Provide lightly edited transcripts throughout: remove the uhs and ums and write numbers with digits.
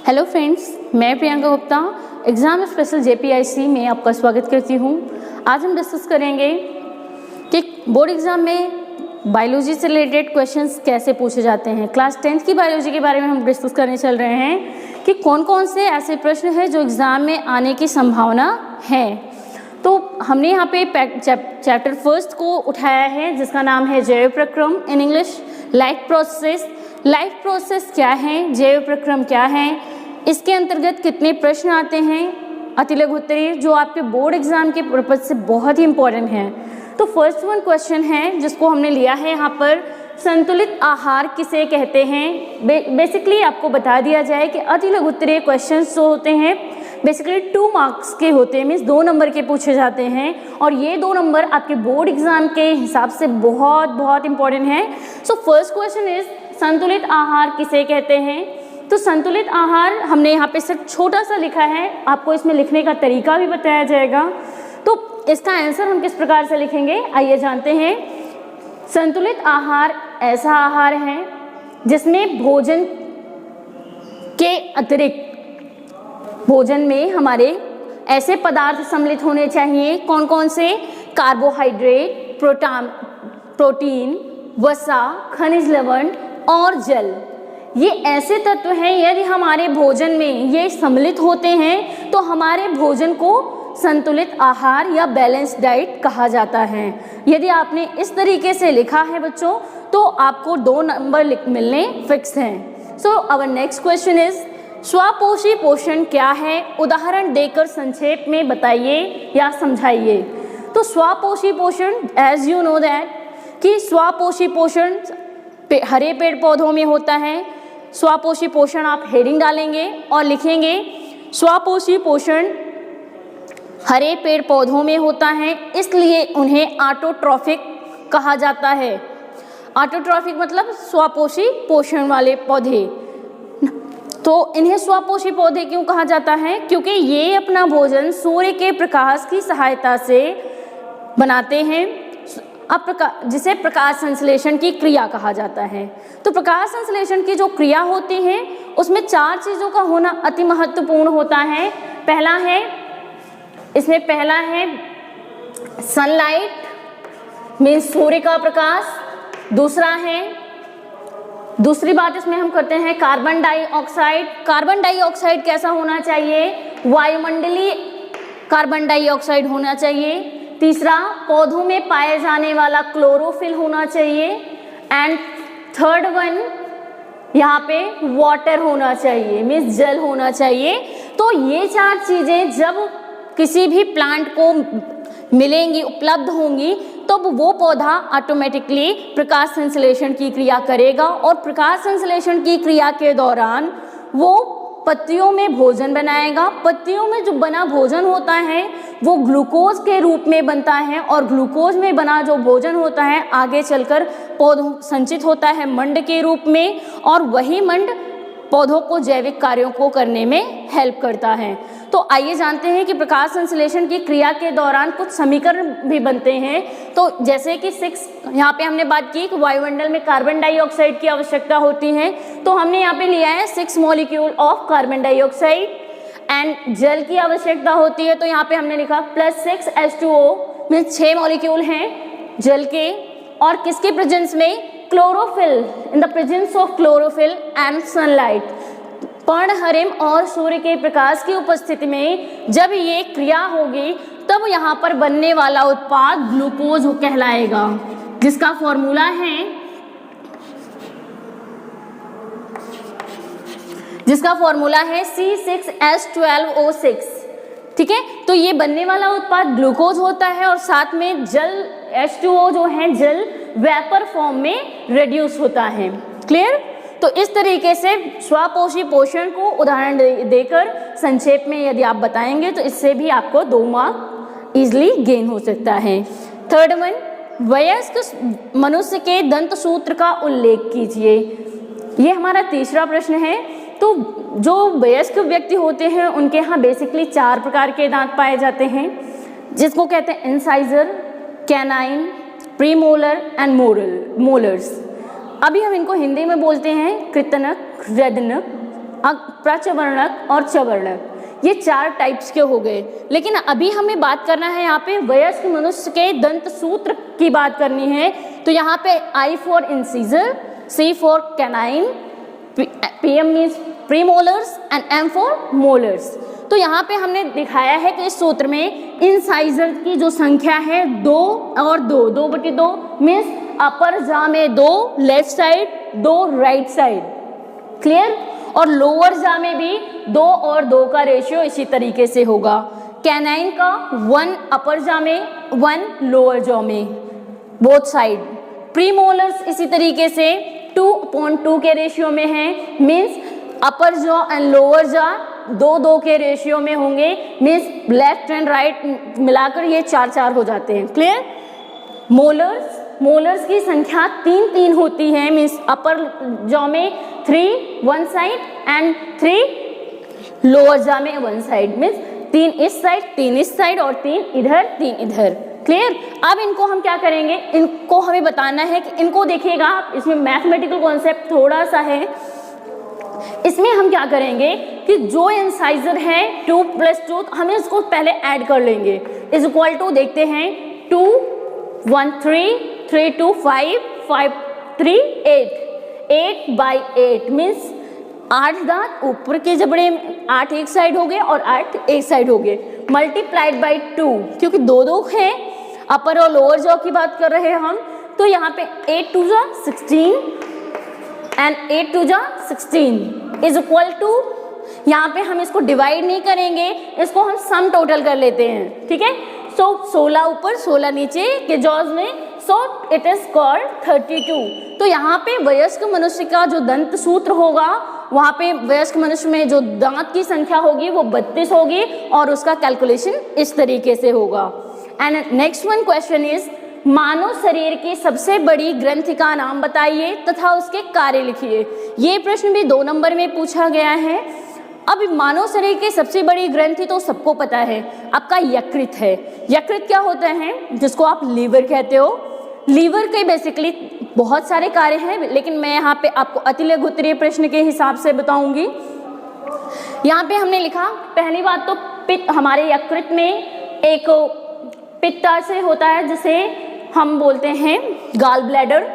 Hello friends, मैं Priyanka Gupta exam special JPIC में आपका स्वागत करती हूँ। आज हम डिस्कस करेंगे कि बोर्ड एग्ज़ाम में बायोलॉजी से रिलेटेड क्वेश्चंस कैसे पूछे जाते हैं। क्लास 10th की बायोलॉजी के बारे में हम डिस्कस करने चल रहे हैं कि कौन कौन से ऐसे प्रश्न हैं जो एग्ज़ाम में आने की संभावना है। तो हमने यहाँ पे चैप्टर फर्स्ट को उठाया है जिसका नाम है जैव प्रक्रम, in English life process. Life process क्या है, जैव प्रक्रम क्या है, इसके अंतर्गत कितने प्रश्न आते हैं, अति लघु उत्तरीय, जो आपके बोर्ड एग्जाम के पर्पज से बहुत ही इंपॉर्टेंट है। तो फर्स्ट वन क्वेश्चन है जिसको हमने लिया है यहाँ पर, संतुलित आहार किसे कहते हैं। बेसिकली आपको बता दिया जाए कि अति लघु उत्तरीय क्वेश्चन जो होते हैं बेसिकली 2 मार्क्स के होते हैं, मीन्स 2 नंबर के पूछे जाते हैं और ये 2 नंबर आपके बोर्ड एग्जाम के हिसाब से बहुत इंपॉर्टेंट है। सो फर्स्ट क्वेश्चन इज संतुलित आहार किसे कहते हैं। तो संतुलित आहार हमने यहाँ पे सिर्फ छोटा सा लिखा है, आपको इसमें लिखने का तरीका भी बताया जाएगा। तो इसका आंसर हम किस प्रकार से लिखेंगे, आइए जानते हैं। संतुलित आहार ऐसा आहार है जिसमें भोजन के अतिरिक्त भोजन में हमारे ऐसे पदार्थ सम्मिलित होने चाहिए, कौन कौन से, कार्बोहाइड्रेट, प्रोटीन, वसा, खनिज लवण और जल। ये ऐसे तत्व हैं यदि हमारे भोजन में ये सम्मिलित होते हैं तो हमारे भोजन को संतुलित आहार या बैलेंस डाइट कहा जाता है। यदि आपने इस तरीके से लिखा है बच्चों तो आपको 2 नंबर मिलने फिक्स हैं। So our next question is स्वपोषी पोषण क्या है, उदाहरण देकर संक्षेप में बताइए या समझाइए। तो स्वपोषी पोषण, एज यू नो दैट कि स्वपोषी पोषण हरे पेड़ पौधों में होता है। स्वपोषी पोषण आप हेडिंग डालेंगे और लिखेंगे स्वपोषी पोषण हरे पेड़ पौधों में होता है, इसलिए उन्हें ऑटोट्रॉफिक कहा जाता है। ऑटोट्रॉफिक मतलब स्वपोषी पोषण वाले पौधे। तो इन्हें स्वपोषी पौधे क्यों कहा जाता है, क्योंकि ये अपना भोजन सूर्य के प्रकाश की सहायता से बनाते हैं, जिसे प्रकाश संश्लेषण की क्रिया कहा जाता है। तो प्रकाश संश्लेषण की जो क्रिया होती है उसमें 4 चीज़ों का होना अति महत्वपूर्ण होता है। पहला है सनलाइट मीन्स सूर्य का प्रकाश। दूसरी बात इसमें हम करते हैं कार्बन डाइऑक्साइड। कार्बन डाइऑक्साइड कैसा होना चाहिए, वायुमंडलीय कार्बन डाइऑक्साइड होना चाहिए। तीसरा, पौधों में पाए जाने वाला क्लोरोफिल होना चाहिए। एंड थर्ड वन यहाँ पे वाटर होना चाहिए, मीन्स जल होना चाहिए। तो ये 4 चीज़ें जब किसी भी प्लांट को मिलेंगी, उपलब्ध होंगी, तो वो पौधा ऑटोमेटिकली प्रकाश संश्लेषण की क्रिया करेगा और प्रकाश संश्लेषण की क्रिया के दौरान वो पत्तियों में भोजन बनाएगा। पत्तियों में जो बना भोजन होता है वो ग्लूकोज के रूप में बनता है और ग्लूकोज में बना जो भोजन होता है आगे चलकर पौधों संचित होता है मंड के रूप में, और वही मंड पौधों को जैविक कार्यों को करने में हेल्प करता है। तो आइए जानते हैं कि प्रकाश संश्लेषण की क्रिया के दौरान कुछ समीकरण भी बनते हैं। तो जैसे कि 6 यहाँ पे हमने बात की कि वायुमंडल में कार्बन डाइऑक्साइड की आवश्यकता होती है, तो हमने यहाँ पे लिया है 6 molecule of carbon dioxide. And जल की आवश्यकता होती है, तो यहाँ पे हमने लिखा +6 H2O मीन्स 6 मॉलिक्यूल हैं जल के। और किसके प्रेजेंस में, chlorophyll, in the presence of chlorophyll and sunlight, पर्णहरिम और सूर्य के प्रकाश की उपस्थिति में जब ये क्रिया होगी तब यहाँ पर बनने वाला उत्पाद ग्लूकोज कहलाएगा, जिसका फॉर्मूला है C6H12O6। ठीक है, तो ये बनने वाला उत्पाद ग्लूकोज होता है और साथ में जल H2O जो है जल वेपर फॉर्म में रिड्यूस होता है। क्लियर। तो इस तरीके से स्वपोषी पोषण को उदाहरण देकर संक्षेप में यदि आप बताएंगे तो इससे भी आपको 2 मार्क इजिली गेन हो सकता है। थर्ड वन, वयस्क मनुष्य के दंत सूत्र का उल्लेख कीजिए। ये हमारा तीसरा प्रश्न है। तो जो वयस्क व्यक्ति होते हैं उनके यहाँ बेसिकली 4 प्रकार के दांत पाए जाते हैं, जिसको कहते हैं incisor, canine, premolar and molars. अभी हम इनको हिंदी में बोलते हैं कृतनक, रदनक प्रचवर्णक और चवर्णक, ये 4 टाइप्स के हो गए। लेकिन अभी हमें बात करना है यहाँ पे वयस्क मनुष्य के दंत सूत्र की बात करनी है। तो यहाँ पे I for incisor, C for canine, PM means premolars and M for molars. तो यहाँ पे हमने दिखाया है कि इस सूत्र में इंसाइजर की जो संख्या है 2 और 2/2 मीन्स अपर जा में 2 left side, 2 right side, clear. और लोअर जा में भी 2 और 2 का रेशियो इसी तरीके से होगा। कैनाइन का 1 अपर जा में, 1 लोअर जॉ में, बोथ साइड। प्रीमोलर्स इसी तरीके से 2/2 के रेशियो में है, means upper jaw and lower जा 2/2 के रेशियो में होंगे, मीन्स लेफ्ट एंड राइट मिलाकर ये 4/4 हो जाते हैं, क्लियर। मोलर्स की संख्या 3 होती है, मीन्स अपर जॉ में 3 one side and 3 lower jaw में 1 साइड, मीन्स 3 इस साइड, 3 इस साइड और 3 इधर, 3 इधर, क्लियर। अब इनको हम क्या करेंगे, इनको हमें बताना है कि इनको देखिएगा, इसमें मैथमेटिकल कॉन्सेप्ट थोड़ा सा है। इसमें हम क्या करेंगे कि जो इंसाइजर है 2 + 2, हमें इसको पहले ऐड कर लेंगे। इज इक्वल टू देखते हैं 2 1 3 3 2 5 5 3 8/8 मीन्स 8 दांत ऊपर के जबड़े 8 एक साइड हो गए और 8 एक साइड हो गए, मल्टीप्लाइड बाई 2, क्योंकि 2 है, अपर और लोअर जॉ की बात कर रहे हैं हम। तो यहाँ पे 8 2 जा 16 एंड 8 2 जा 16 इज इक्वल टू, यहाँ पे हम इसको डिवाइड नहीं करेंगे, इसको हम सम टोटल कर लेते हैं, ठीक है। सो 16 ऊपर 16 नीचे के जॉज में, सो इट इज कॉल्ड 32। तो यहाँ पे वयस्क मनुष्य का जो दंत सूत्र होगा, वहाँ पे वयस्क मनुष्य में जो दांत की संख्या होगी वो 32 होगी और उसका कैलकुलेशन इस तरीके से होगा। And next one question is, मानव शरीर की सबसे बड़ी ग्रंथि का नाम बताइए तथा उसके कार्य लिखिए। ये प्रश्न भी 2 नंबर में पूछा गया है। अब मानव शरीर की सबसे बड़ी ग्रंथि तो सबको पता है, आपका यकृत है। यकृत क्या होता है, जिसको आप लीवर कहते हो। लीवर के बेसिकली बहुत सारे कार्य हैं, लेकिन मैं यहाँ पे आपको अतिलघु उत्तरीय प्रश्न के हिसाब से बताऊंगी। यहाँ पे हमने लिखा, पहली बात तो पित्त, हमारे यकृत में एक पित्ताशय होता है जिसे हम बोलते हैं गाल ब्लैडर।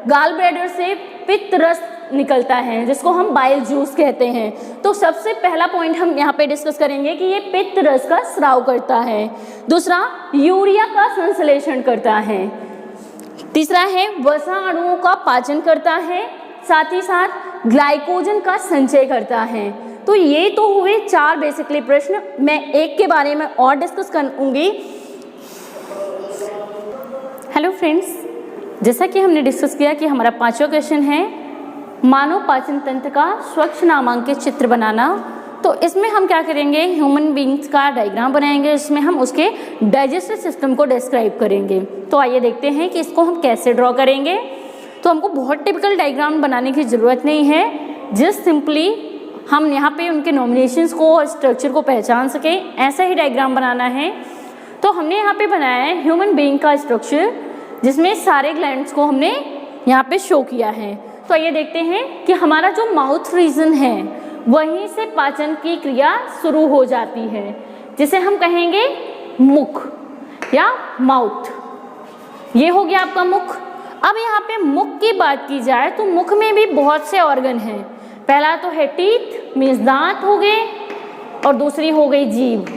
गाल ब्लैडर से पित्त रस निकलता है जिसको हम बाइल जूस कहते हैं। तो सबसे पहला पॉइंट हम यहाँ पे डिस्कस करेंगे कि ये पित्त रस का स्राव करता है। दूसरा, यूरिया का संश्लेषण करता है। तीसरा है, वसा अणुओं का पाचन करता है, साथ ही साथ ग्लाइकोजन का संचय करता है। तो ये तो हुए 4 बेसिकली प्रश्न। मैं एक के बारे में और डिस्कस करूँगी। हेलो फ्रेंड्स, जैसा कि हमने डिस्कस किया कि हमारा 5वां क्वेश्चन है मानव पाचन तंत्र का स्वच्छ नामांकित चित्र बनाना। तो इसमें हम क्या करेंगे, ह्यूमन बींग्स का डायग्राम बनाएंगे, इसमें हम उसके डाइजेस्टिव सिस्टम को डिस्क्राइब करेंगे। तो आइए देखते हैं कि इसको हम कैसे ड्रॉ करेंगे। तो हमको बहुत टिपिकल डायग्राम बनाने की ज़रूरत नहीं है, जस्ट सिंपली हम यहाँ पे उनके नॉमिनेशंस को और स्ट्रक्चर को पहचान सकें, ऐसा ही डायग्राम बनाना है। तो हमने यहाँ पे बनाया है ह्यूमन बीइंग का स्ट्रक्चर, जिसमें सारे ग्लैंड्स को हमने यहाँ पे शो किया है। तो ये देखते हैं कि हमारा जो माउथ रीजन है वहीं से पाचन की क्रिया शुरू हो जाती है, जिसे हम कहेंगे मुख या माउथ। ये हो गया आपका मुख। अब यहाँ पे मुख की बात की जाए तो मुख में भी बहुत से ऑर्गन हैं। पहला तो है टीथ, मीन्स दांत हो गए, और दूसरी हो गई जीभ।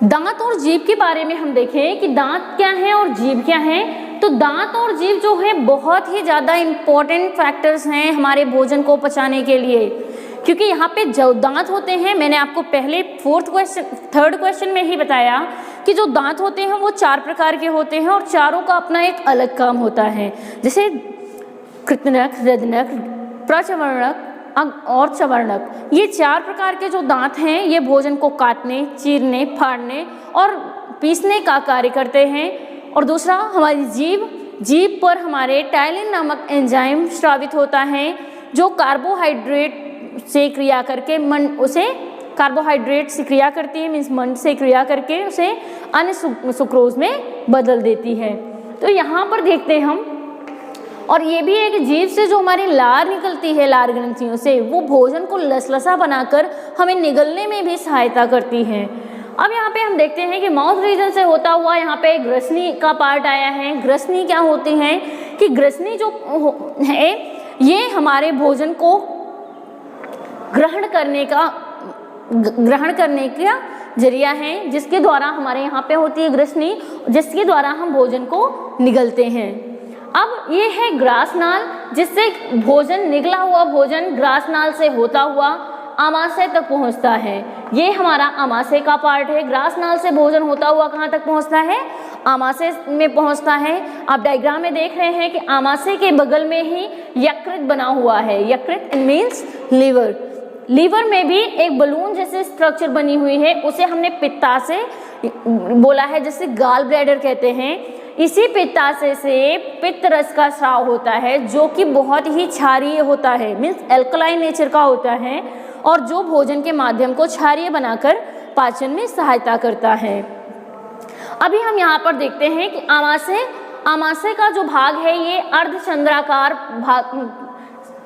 दांत और जीभ के बारे में हम देखें कि दांत क्या है और जीभ क्या है। तो दांत और जीभ जो है बहुत ही ज़्यादा इम्पोर्टेंट फैक्टर्स हैं हमारे भोजन को पचाने के लिए, क्योंकि यहाँ पे जो दांत होते हैं, मैंने आपको पहले 3rd क्वेश्चन में ही बताया कि जो दांत होते हैं वो 4 प्रकार के होते हैं और चारों का अपना एक अलग काम होता है। जैसे कृतनक, रदनक, प्रचवर्णक और चवर्णक, ये 4 प्रकार के जो दांत हैं ये भोजन को काटने, चीरने, फाड़ने और पीसने का कार्य करते हैं। और दूसरा हमारी जीभ पर हमारे टाइलिन नामक एंजाइम स्रावित होता है, जो कार्बोहाइड्रेट से क्रिया करके उसे कार्बोहाइड्रेट से क्रिया करती है, मीन्स मंड से क्रिया करके उसे अन्य सुक्रोज में बदल देती है। तो यहाँ पर देखते हैं हम और ये भी एक जीभ से जो हमारी लार निकलती है लार ग्रंथियों से, वो भोजन को लसलसा बनाकर हमें निगलने में भी सहायता करती है। अब यहाँ पे हम देखते हैं कि माउथ रीजन से होता हुआ यहाँ पे ग्रसनी का पार्ट आया है। ग्रसनी क्या होती है कि ग्रसनी जो है ये हमारे भोजन को ग्रहण करने का जरिया है, जिसके द्वारा हमारे यहाँ पे होती है ग्रसनी, जिसके द्वारा हम भोजन को निगलते हैं। अब ये है ग्रासनाल, जिससे भोजन निगला हुआ भोजन ग्रासनाल से होता हुआ आमाशय तक पहुंचता है। ये हमारा आमाशय का पार्ट है। ग्रासनाल से भोजन होता हुआ कहाँ तक पहुंचता है? आमाशय में पहुंचता है। आप डायग्राम में देख रहे हैं कि आमाशय के बगल में ही यकृत बना हुआ है। यकृत मीन्स लीवर। लीवर में भी एक बलून जैसे स्ट्रक्चर बनी हुई है, उसे हमने पित्ताशय बोला है, जिसे गाल ब्लैडर कहते हैं। इसी पित्ताशय से पित्त रस का स्राव होता है, जो कि बहुत ही क्षारीय होता है, मीन्स एल्कलाइन नेचर का होता है, और जो भोजन के माध्यम को क्षारीय बनाकर पाचन में सहायता करता है। अभी हम यहाँ पर देखते हैं कि आमाशय का जो भाग है ये अर्धचंद्राकार भाग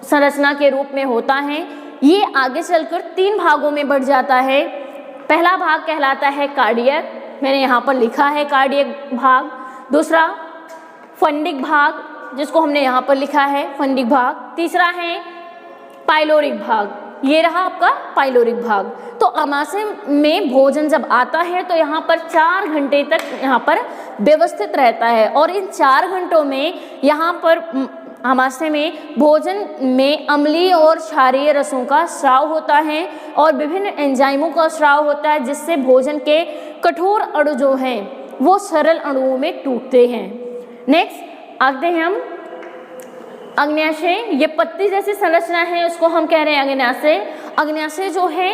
संरचना के रूप में होता है। ये आगे चलकर 3 भागों में बढ़ जाता है। पहला भाग कहलाता है कार्डियक, मैंने यहाँ पर लिखा है कार्डियक भाग। दूसरा फंडिक भाग, जिसको हमने यहाँ पर लिखा है फंडिक भाग। तीसरा है पाइलोरिक भाग, ये रहा आपका पाइलोरिक भाग। तो आमाशय में भोजन जब आता है तो यहाँ पर 4 घंटे तक यहाँ पर व्यवस्थित रहता है, और इन 4 घंटों में यहाँ पर आमाशय में भोजन में अम्लीय और क्षारीय रसों का स्राव होता है और विभिन्न एंजाइमों का स्राव होता है, जिससे भोजन के कठोर अणु जो हैं वो सरल अणुओं में टूटते हैं। नेक्स्ट आते हैं हम अग्न्याशय। ये पत्ती जैसी संरचना है, उसको हम कह रहे हैं अग्न्याशय। अग्न्याशय जो है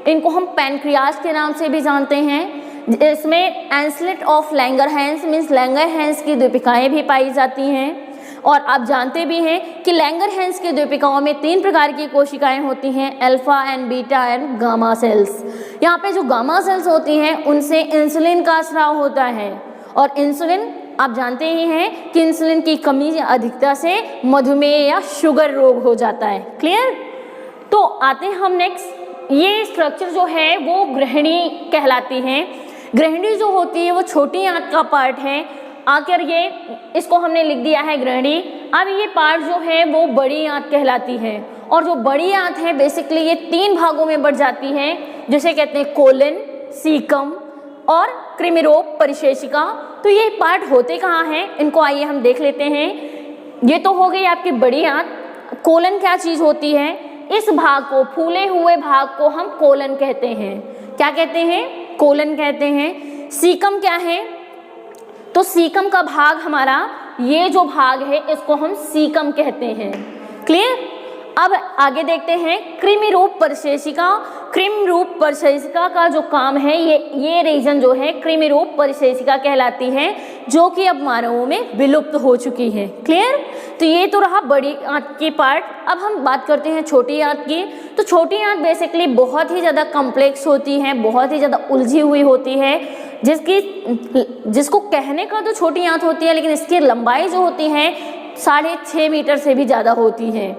इनको हम पैनक्रियाज के नाम से भी जानते हैं। इसमें एंसलेट ऑफ लैंगरहैंस मीन्स लैंगरहैंस की द्वीपिकाएं भी पाई जाती हैं। और आप जानते भी हैं कि लैंगरहैंस की द्वीपिकाओं में 3 प्रकार की कोशिकाएं होती हैं, alpha and beta and gamma cells. यहाँ पे जो गामा सेल्स होती हैं उनसे इंसुलिन का स्राव होता है, और इंसुलिन आप जानते ही हैं कि इंसुलिन की कमी या अधिकता से मधुमेह या शुगर रोग हो जाता है। क्लियर? तो आते हैं हम नेक्स्ट। ये स्ट्रक्चर जो है वो ग्रहणी कहलाती है। ग्रहणी जो होती है वो छोटी आंत का पार्ट है। आकर ये इसको हमने लिख दिया है ग्रहणी। अब ये पार्ट जो है वो बड़ी आंत कहलाती है, और जो बड़ी आंत है बेसिकली ये 3 भागों में बढ़ जाती है, जिसे कहते हैं कोलन, सीकम और क्रिमिरोप परिशेषिका। तो ये पार्ट होते कहाँ हैं, इनको आइए हम देख लेते हैं। ये तो हो गई आपकी बड़ी आंत। कोलन क्या चीज होती है? इस भाग को, फूले हुए भाग को हम कोलन कहते हैं। क्या कहते हैं? कोलन कहते हैं। सीकम क्या है? तो सीकम का भाग हमारा ये जो भाग है इसको हम सीकम कहते हैं। क्लियर? अब आगे देखते हैं कृमिरूप परिशेषिका। कृमिरूप परिशेषिका का जो काम है ये रीजन जो है कृमिरूप परिशेषिका कहलाती है, जो कि अब मानवों में विलुप्त हो चुकी है। क्लियर? तो ये तो रहा बड़ी आंत की पार्ट। अब हम बात करते हैं छोटी आंत की। तो छोटी आंत बेसिकली बहुत ही ज़्यादा कॉम्प्लेक्स होती है, बहुत ही ज़्यादा उलझी हुई होती है, जिसको कहने का तो छोटी आंत होती है, लेकिन इसकी लंबाई जो होती है 6.5 मीटर से भी ज़्यादा होती है।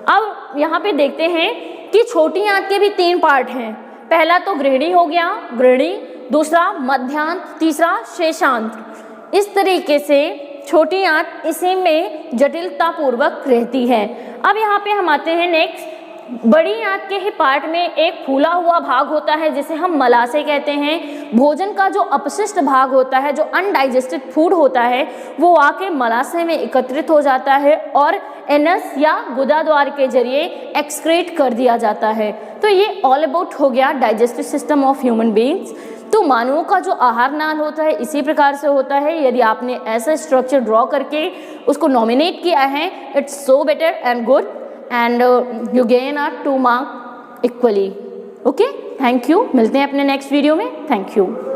अब यहाँ पे देखते हैं कि छोटी आंत के भी 3 पार्ट हैं। पहला तो गृहिणी हो गया, गृहिणी, दूसरा मध्यांत, तीसरा शेषांत। इस तरीके से छोटी आंत इसी में जटिलता पूर्वक रहती है। अब यहाँ पे हम आते हैं नेक्स्ट। बड़ी आंत के ही पार्ट में एक फूला हुआ भाग होता है जिसे हम मलाशय कहते हैं। भोजन का जो अपशिष्ट भाग होता है, जो अनडाइजेस्टेड फूड होता है, वो आके मलाशय में एकत्रित हो जाता है और एनस या गुदाद्वार के जरिए एक्सक्रीट कर दिया जाता है। तो ये ऑल अबाउट हो गया digestive system of human beings. तो मानवों का जो आहार नाल होता है इसी प्रकार से होता है। यदि आपने ऐसा स्ट्रक्चर ड्रॉ करके उसको नॉमिनेट किया है, it's so better and good, and you gain a 2 mark equally. Okay, thank you. मिलते हैं अपने नेक्स्ट वीडियो में। Thank you.